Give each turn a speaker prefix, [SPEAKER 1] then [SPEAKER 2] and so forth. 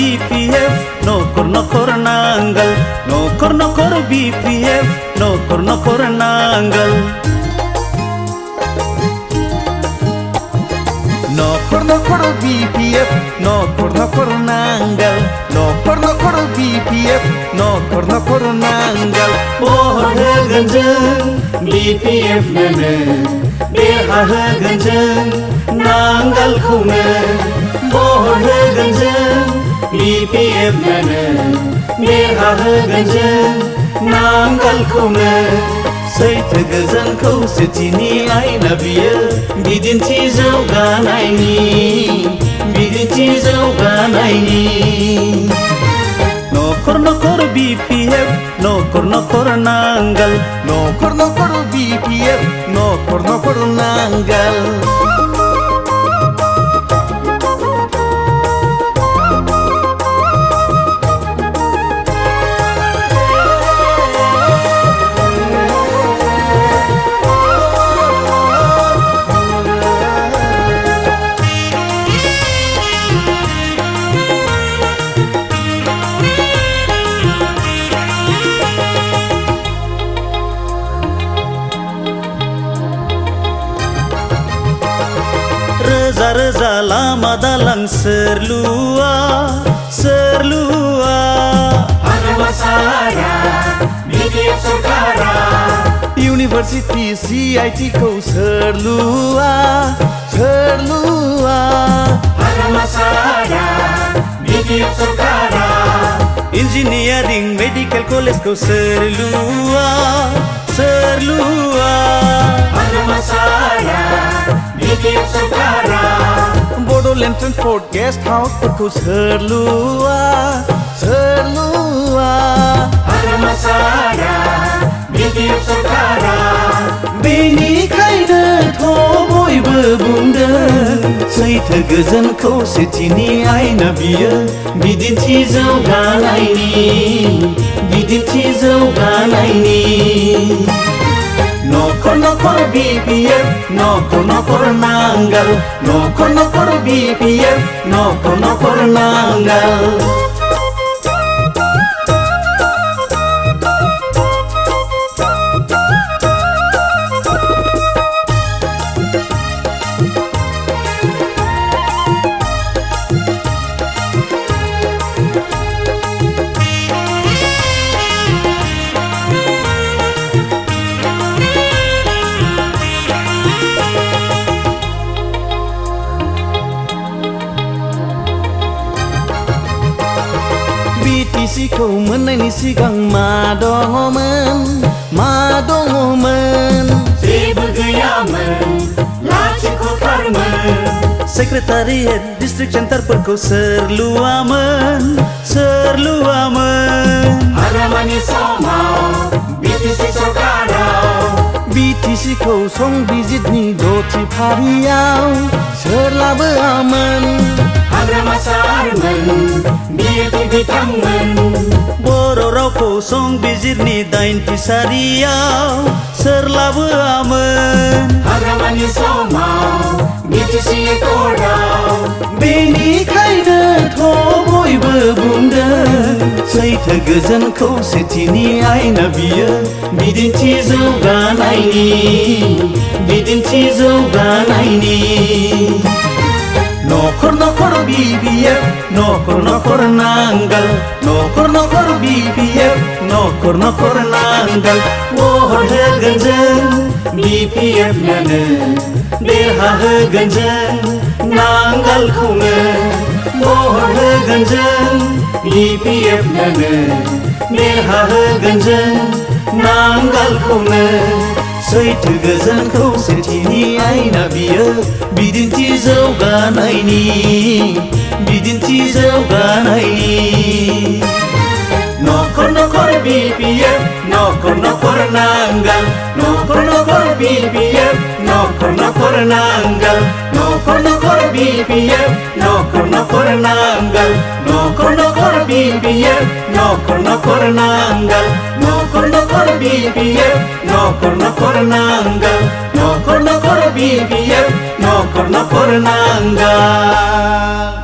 [SPEAKER 1] BPF nokor nanggal nokor BPF nokor nanggal
[SPEAKER 2] nokor BPF nokor nanggal nokor BPF nokor nanggal
[SPEAKER 1] bohor ganjeng BPF nene berhah ganjeng nanggal kume bohor ganjeng BPF nene berhah ganjeng nanggal kume सैथो गोजोन खौसेथिनि आयना बियो बिदिन्थि जौगानायनि नखर BPF नखर नांगोल
[SPEAKER 2] नखर BPF नखर नांगोल
[SPEAKER 1] रोजा लामा दालां serlua
[SPEAKER 3] Haramasara BPF Sorkara
[SPEAKER 2] University CIT को serlua
[SPEAKER 3] Haramasara BPF Sorkara
[SPEAKER 1] Engineering Medical College को serlua
[SPEAKER 3] Haramasara BPF Sorkara
[SPEAKER 2] Bodoland Transport Guest House को serlua
[SPEAKER 3] Haramasara BPF Sorkara
[SPEAKER 1] बेनिखायनो बयबो बुंदों सैथो गोजोन खौसेथिनि आयना बियो बिदिन्थि जौगानायनि नखर BPF नखर नांगोल नखर BPF नखर नांगोल
[SPEAKER 2] BTC खौ मोननायनि सिगां मा दङमोन
[SPEAKER 3] जेबो गैयामोन लाथिख'थारमोन
[SPEAKER 1] सेक्रेटारियेट डिस्ट्रिक्ट सेन्टारफोरखौ सोर लुआमोन
[SPEAKER 3] हारामानि समाव BTC सरकाराव
[SPEAKER 2] BTC खौ संबिजितनि दथि फारियाव सोर लाबोआमोन
[SPEAKER 3] हाग्रामासारमोन BAP बिथांमोन
[SPEAKER 1] बर' रावखौ संबिजिरनि 8थि सारियाव सोर लाबोआमोन
[SPEAKER 3] हाग्रामानि समाव BTC एकर्डआव
[SPEAKER 1] बेनिखायनो बयबो बुंदों सैथो गोजोन खौसेथिनि आयना बियो बिदिन्थि जौगानायनि नखर BPF नखर नांगोल नखर BPF नखर नांगोल महर होगोन जों BPF नोनो देरहा होगोन जों नांगोलखौनो महर होगोन जों BPF नोनो देरहा होगोन जों नांगोलखौनो सैथो गोजोन खौसेथिनि आयना बियो बिदिन्थि जौगानायनि नखर BPF नखर नांगोल नखर BPF नखर नांगोल नखर BPF नखर नांगोल नखर BPF नखर नांगोल नखर BPF नखर नांगोल नखर BPF नखर नांगोल